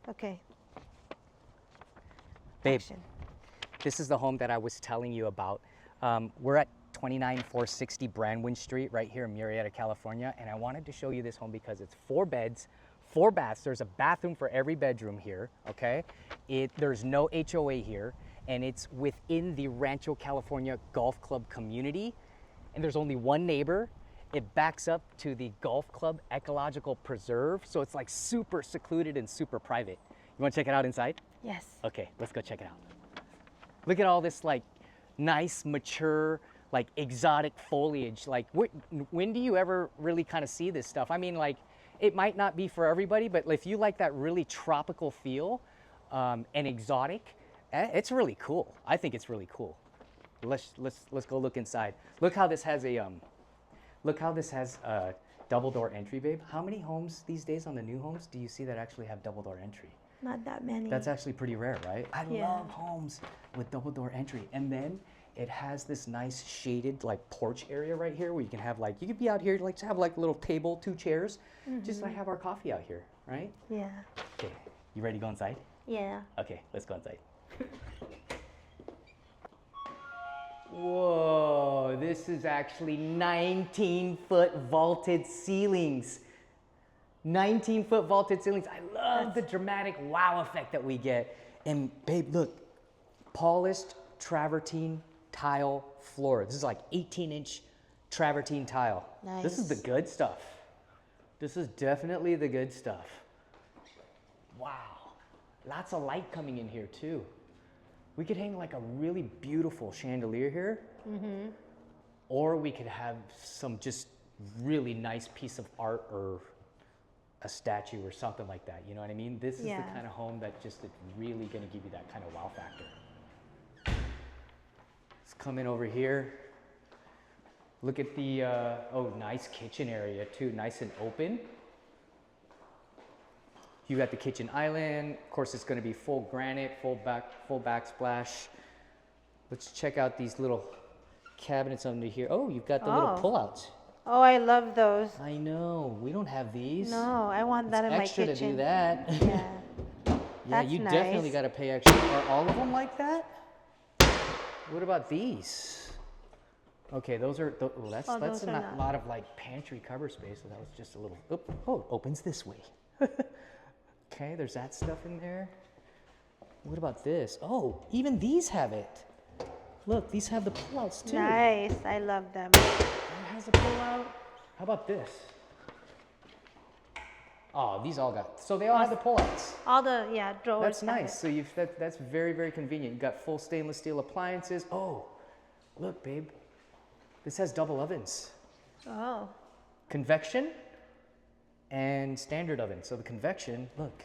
Okay. Babe, Action. this is the home that I was telling you about. We're at 29460 Branwin Street right here in Murrieta, California. And I wanted to show you this home because it's 4 beds, 4 baths. There's a bathroom for every bedroom here, okay? There's no HOA here, and it's within the Rancho California Golf Club community. And there's only one neighbor. It backs up to the golf club ecological preserve. So it's like super secluded and super private. You wanna check it out inside? Yes. Okay, let's go check it out. Look at all this like nice, mature, like exotic foliage. Like when do you ever really kind of see this stuff? I mean, like it might not be for everybody, but if you like that really tropical feel and exotic, it's really cool. I think it's really cool. Let's go look inside. Look how this has a double door entry, babe. How many homes these days on the new homes do you see that actually have double door entry? Not that many. That's actually pretty rare, right? I Yeah. love homes with double door entry. And then it has this nice shaded like porch area right here where you can have like, you could be out here like to have like a little table, 2 chairs, just like have our coffee out here, right? Yeah. Okay, you ready to go inside? Yeah. Okay, let's go inside. Whoa, this is actually 19-foot vaulted ceilings. 19-foot vaulted ceilings. I love the dramatic wow effect that we get. And babe, look, polished travertine tile floor. This is like 18-inch travertine tile. Nice. This is the good stuff. This is definitely the good stuff. Wow, lots of light coming in here too. We could hang like a really beautiful chandelier here, or we could have some just really nice piece of art or a statue or something like that. You know what I mean? This is the kind of home that just is really going to give you that kind of wow factor. Let's come in over here. Look at the, oh, nice kitchen area too, nice and open. You got the kitchen island. Of course, it's going to be full granite, full backsplash. Let's check out these little cabinets under here. Oh, you've got the little pullouts. Oh, I love those. I know. We don't have these. No, I want that in my kitchen. Extra to do that. Yeah. Yeah, That's you nice. definitely got to pay extra. Are all of them like that? What about these? Okay, those are. Oh, that's those a are not. lot of like pantry cover space. So that was just a little. Oh, it opens this way. Okay, there's that stuff in there. What about this? Oh, even these have it. Look, these have the pullouts too. Nice. I love them. That has a pullout. How about this? Oh, these all got. So they all have the pullouts. All the drawers. That's have nice. it. So that's very, very convenient. You got full stainless steel appliances. Oh, look, babe. This has double ovens. Oh. Convection and standard oven. So the convection, look.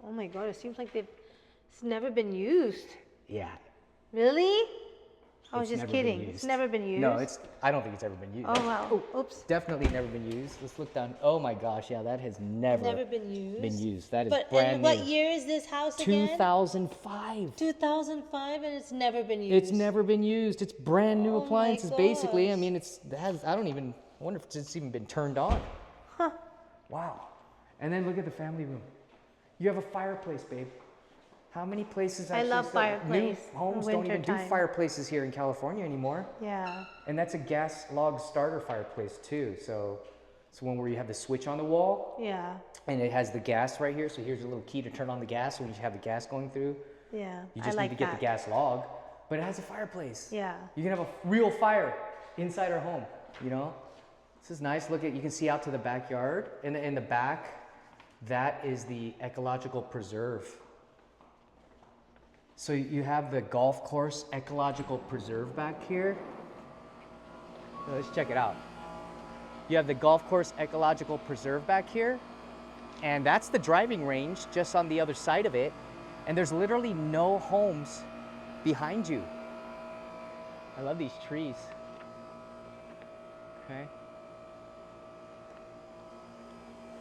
Oh my God! It seems like it's never been used. Yeah. Really? I was It's just never been kidding. used. It's never been used. No, I don't think it's ever been used. Oh wow. Oops. Definitely never been used. Let's look down. Oh my gosh, yeah, that has never been used. been used. That is But brand and new. what year is this house again? 2005. 2005, and it's never been used. It's never been used. It's brand new Oh my appliances, basically. I gosh. mean, I wonder if it's even been turned on. Huh. Wow. And then look at the family room. You have a fireplace, babe. How many places I actually love still- fireplace New homes in don't even do wintertime. fireplaces here in California anymore. Yeah. And that's a gas log starter fireplace too. So it's one where you have the switch on the wall Yeah. and it has the gas right here. So here's a little key to turn on the gas when you have the gas going through. Yeah. You I just like need to get that. the gas log, but it has a fireplace. Yeah. You can have a real fire inside our home, you know? This is nice. Look you can see out to the backyard. In the back, that is the ecological preserve. So you have the golf course ecological preserve back here. Let's check it out. You have the golf course ecological preserve back here, and that's the driving range just on the other side of it. And there's literally no homes behind you. I love these trees. Okay.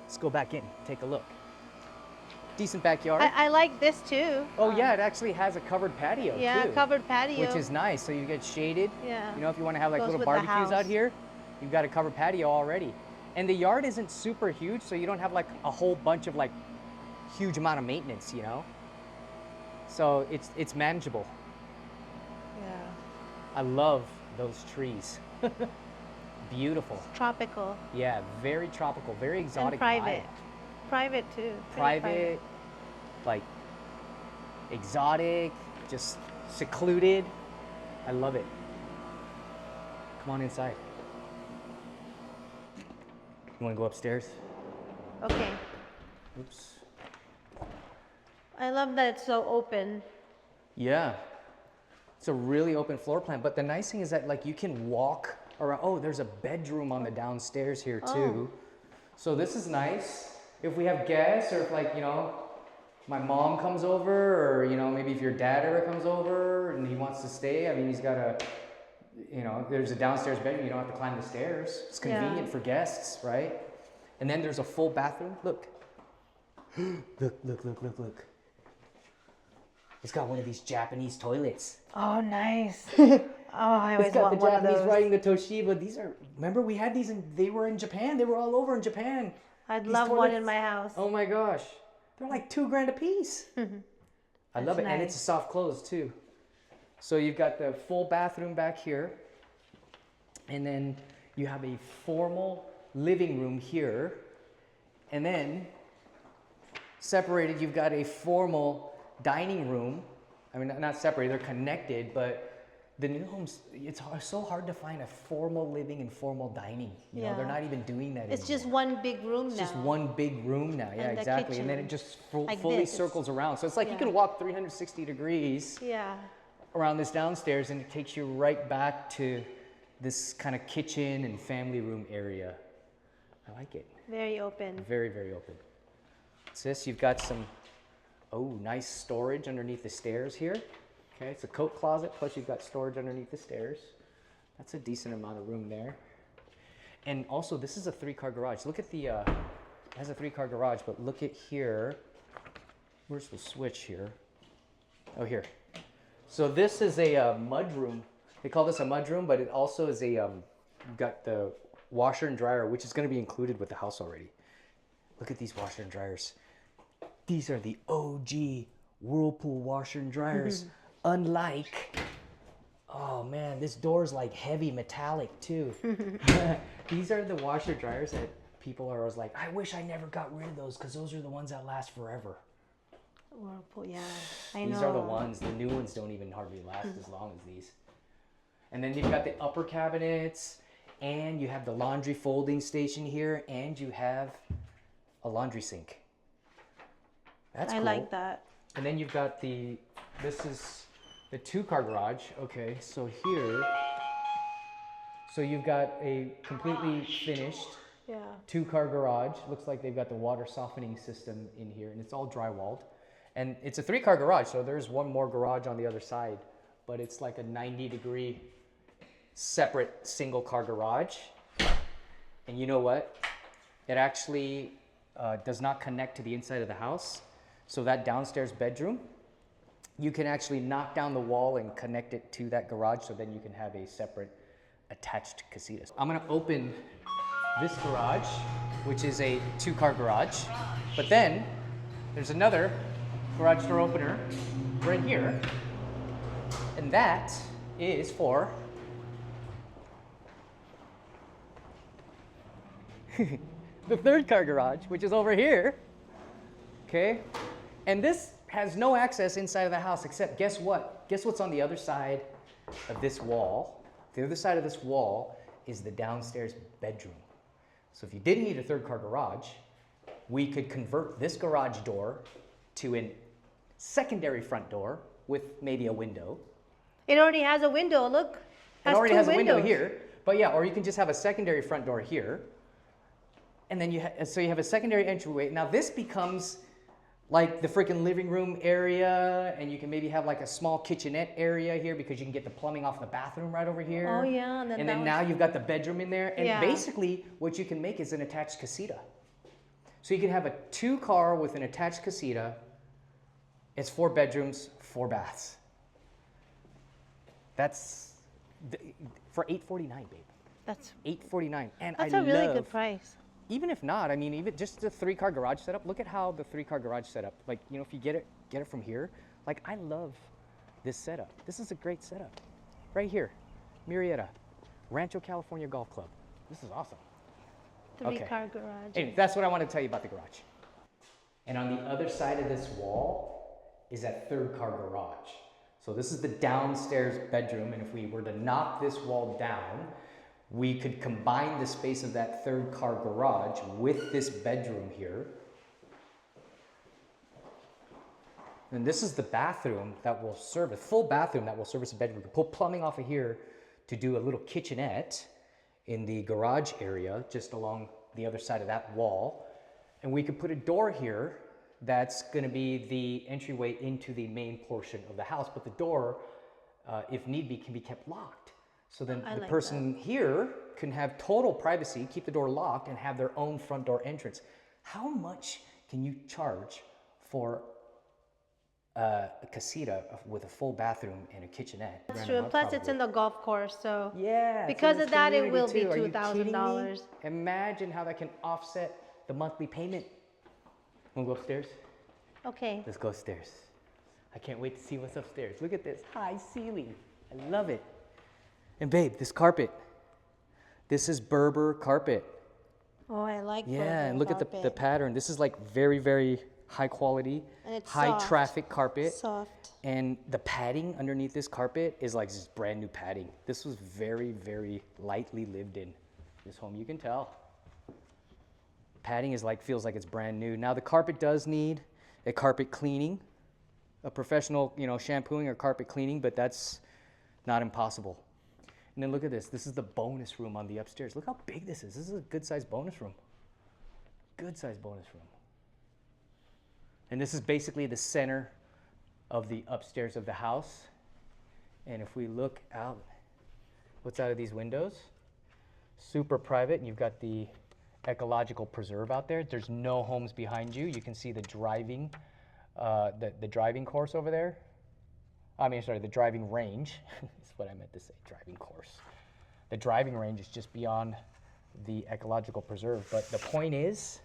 Let's go back in, take a look. Decent backyard. I like this too. Oh yeah, it actually has a covered patio Yeah, too. covered patio. Which is nice, so you get shaded. Yeah. You know, if you want to have like Goes little with the barbecues out house. here, you've got a covered patio already. And the yard isn't super huge, so you don't have like a whole bunch of like huge amount of maintenance, you know? So it's manageable. Yeah. I love those trees. Beautiful. Tropical. Yeah, very tropical, very exotic. And private. vibe. Private too. Pretty Private, like exotic, just secluded. I love it. Come on inside. You want to go upstairs? Okay. Oops. I love that it's so open. Yeah. It's a really open floor plan, but the nice thing is that like you can walk around. Oh, there's a bedroom on the downstairs here too. So this is nice. If we have guests or if like, you know, my mom comes over or, you know, maybe if your dad ever comes over and he wants to stay, I mean, he's got a, you know, there's a downstairs bedroom. You don't have to climb the stairs. It's convenient for guests, right? And then there's a full bathroom. Look. Look. It's got one of these Japanese toilets. Oh, nice. Oh, I always It's got want the one of Japanese those. writing, the Toshiba. These are, remember we had these they were in Japan. They were all over in Japan. I'd These love one toilets- in my house. Oh my gosh. They're like $2,000 a piece. I love it. And it's nice. a soft close too. So you've got the full bathroom back here. And then you have a formal living room here. And then separated, you've got a formal dining room. I mean, not separated, they're connected, but the new homes, it's so hard to find a formal living and formal dining. You know, they're Yeah. not even doing that It's anymore. just one big room It's now. just one big room now. Yeah, And the exactly. And then it kitchen. just Like fully this. circles around. So it's like you Yeah. can walk 360 degrees Yeah. around this downstairs and it takes you right back to this kind of kitchen and family room area. I like it. Very open. Very, very open. Sis, you've got some, nice storage underneath the stairs here. Okay, it's a coat closet, plus you've got storage underneath the stairs. That's a decent amount of room there. And also, this is a 3-car garage. Look at the, it has a 3-car garage, but look at here. Where's the switch here? Oh, here. So this is a mud room. They call this a mud room, but it also is a, you've got the washer and dryer, which is going to be included with the house already. Look at these washer and dryers. These are the OG Whirlpool washer and dryers. Unlike, oh man, this door's like heavy metallic too. These are the washer dryers that people are always like, I wish I never got rid of those because those are the ones that last forever. Whirlpool, yeah. I know. These are the ones, the new ones don't even hardly last as long as these. And then you've got the upper cabinets, and you have the laundry folding station here, and you have a laundry sink. That's cool. I like that. And then you've got this is the 2-car garage. Okay, so here, so you've got a completely finished Yeah. 2-car garage. Looks like they've got the water softening system in here, and it's all drywalled. And it's a 3-car garage, so there's one more garage on the other side, but it's like a 90-degree separate single-car garage. And you know what? It actually does not connect to the inside of the house. So that downstairs bedroom, you can actually knock down the wall and connect it to that garage, so then you can have a separate attached casita. I'm gonna open this garage, which is a 2-car garage, but then there's another garage door opener right here, and that is for the 3rd-car garage, which is over here. Okay, and this has no access inside of the house, except guess what? Guess what's on the other side of this wall? The other side of this wall is the downstairs bedroom. So if you didn't need a 3rd-car garage, we could convert this garage door to a secondary front door with maybe a window. It already has a window, look. It already has a window windows. here, but yeah, or you can just have a secondary front door here. And then you have a secondary entryway. Now this becomes like the freaking living room area, and you can maybe have like a small kitchenette area here because you can get the plumbing off the bathroom right over here. Oh, yeah, and then And that then was- now you've got the bedroom in there, and Yeah. basically what you can make is an attached casita. So you can have a 2-car with an attached casita. It's 4 bedrooms, 4 baths. That's for $849, babe. That's $849, and that's I a really love good price. even if not, I mean, even just the 3-car garage setup, look at how the 3-car garage setup, like, you know, if you get it from here, like, I love this setup. This is a great setup. Right here, Murrieta, Rancho California Golf Club. This is awesome. 3-car garage. Anyway, that's what I want to tell you about the garage. And on the other side of this wall is that 3rd-car garage. So this is the downstairs bedroom, and if we were to knock this wall down, we could combine the space of that 3rd-car garage with this bedroom here. And this is the bathroom that will serve, a full bathroom that will service a bedroom. We can pull plumbing off of here to do a little kitchenette in the garage area, just along the other side of that wall. And we could put a door here that's going to be the entryway into the main portion of the house. But the door, if need be, can be kept locked. So then the person here can have total privacy, keep the door locked, and have their own front door entrance. How much can you charge for a casita with a full bathroom and a kitchenette? That's true. Plus, it's in the golf course, so yeah, because of that, it will be $2,000. $2,000. Imagine how that can offset the monthly payment. Wanna go upstairs? Okay. Let's go upstairs. I can't wait to see what's upstairs. Look at this high ceiling. I love it. And babe, this carpet. This is Berber carpet. Oh, I like Berber and look carpet. at the pattern. This is like very, very high quality, and it's high soft. traffic carpet. Soft. And the padding underneath this carpet is like just brand new padding. This was very, very lightly lived in. This home, you can tell. Padding is like, feels like it's brand new. Now the carpet does need a carpet cleaning, a professional, you know, shampooing or carpet cleaning, but that's not impossible. And then look at this. This is the bonus room on the upstairs. Look how big this is. This is a good sized bonus room. Good sized bonus room. And this is basically the center of the upstairs of the house. And if we look out, what's out of these windows? Super private. And you've got the Ecological preserve out there. There's no homes behind you. You can see the driving, the driving course over there. The driving range. That's what I meant to say, driving course. The driving range is just beyond the Ecological preserve. But the point is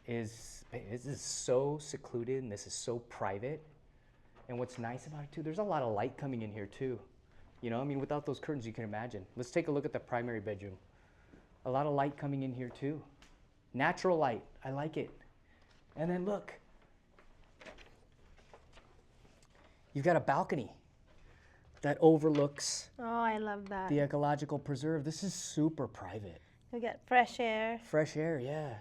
this is so secluded and this is so private. And what's nice about it too, there's a lot of light coming in here too. You know, I mean, without those curtains, you can imagine. Let's take a look at the primary bedroom. A lot of light coming in here too. Natural light, I like it. And then look, you've got a balcony that overlooks I love that. the Ecological preserve. This is super private. You get fresh air. Fresh air, yeah.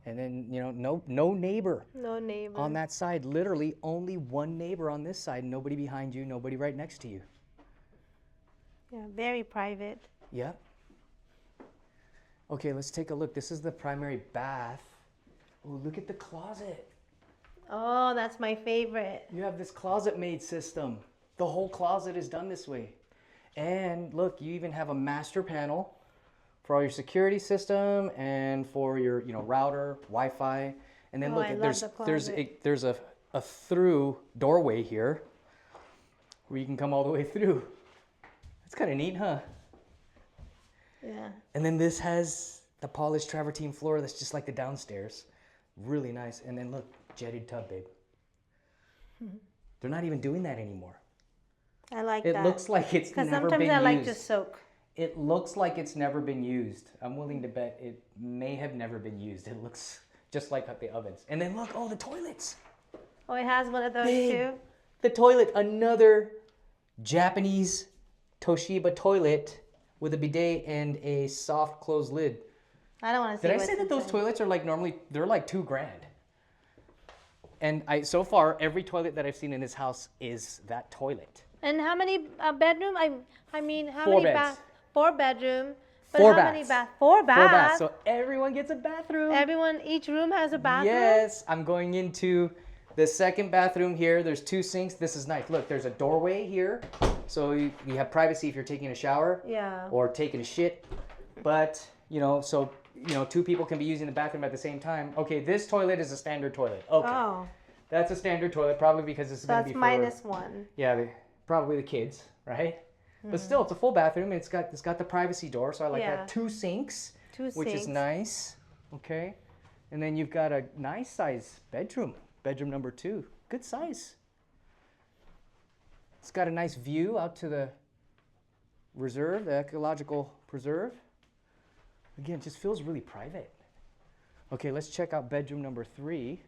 And then, you know, no neighbor. No neighbor. On that side, literally only one neighbor on this side, nobody behind you, nobody right next to you. Yeah, very private. Yep. Okay, let's take a look. This is the primary bath. Oh, look at the closet. Oh, that's my favorite. You have this closet made system. The whole closet is done this way. And look, you even have a master panel for all your security system and for your, you know, router, Wi-Fi. And then look, there's a through doorway here where you can come all the way through. That's kind of neat, huh? Yeah. And then this has the polished travertine floor that's just like the downstairs. Really nice. And then look, jetted tub, babe. They're not even doing that anymore. I like It that. looks like it's never been used. Because sometimes I like to soak. It looks like it's never been used. I'm willing to bet it may have never been used. It looks just like the ovens. And then look, oh, the toilets. Oh, it has one of those Babe, too? the toilet, another Japanese Toshiba toilet with a bidet and a soft closed lid. I don't want to see Did I say that those toilets are like normally, they're like $2,000. And so far, every toilet that I've seen in this house is that toilet. And how many bedroom? I mean, how 4 many beds. bath? 4 bedroom. But 4 how many baths. 4 baths. 4 baths. So everyone gets a bathroom. Each room has a bathroom? Yes, I'm going into the second bathroom here. There's 2 sinks. This is nice. Look, there's a doorway here. So you have privacy if you're taking a shower. Yeah. Or taking a shit. But, you know, so, you know, 2 people can be using the bathroom at the same time. Okay, this toilet is a standard toilet. Okay. Oh. That's a standard toilet, probably because this is going to be that's for... -1. Yeah, probably the kids, right? But still, it's a full bathroom. And it's got the privacy door, so I like Yeah. that. 2 sinks. Two which is sinks. nice. Okay. And then you've got a nice size bedroom. Bedroom number 2. Good size. It's got a nice view out to the reserve, the ecological preserve. Again, it just feels really private. Okay, let's check out bedroom number 3.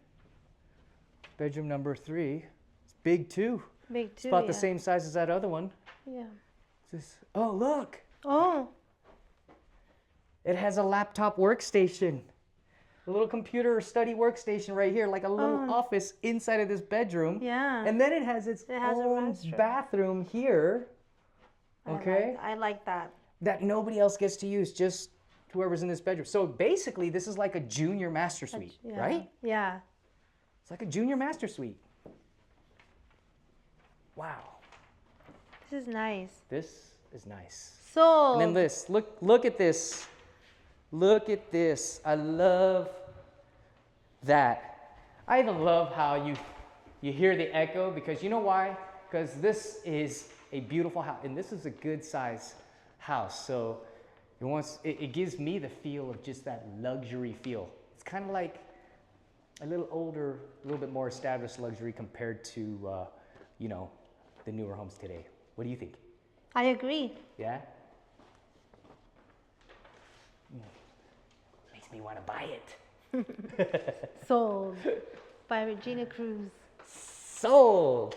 Bedroom number 3. It's big too. Big It's too, about the yeah. same size as that other one. Yeah. Oh, look. Oh, It has a laptop workstation. A little computer or study workstation right here, like a little office inside of this bedroom. yeah. And then it has its It has a own restroom. bathroom here. Okay. I like that. That nobody else gets to use, just whoever's in this bedroom. So basically, this is like a junior master suite, Yeah. right? Yeah. It's like a junior master suite. Wow. This is nice. This is nice. So. And then this, look at this. Look at this. I love that. I even love how you hear the echo, because you know why? Because this is a beautiful house, and this is a good size house. So it gives me the feel of just that luxury feel. It's kind of like a little older, a little bit more established luxury compared to, the newer homes today. What do you think? I agree. Yeah? Makes me want to buy it. Sold by Regina Cruz. Sold!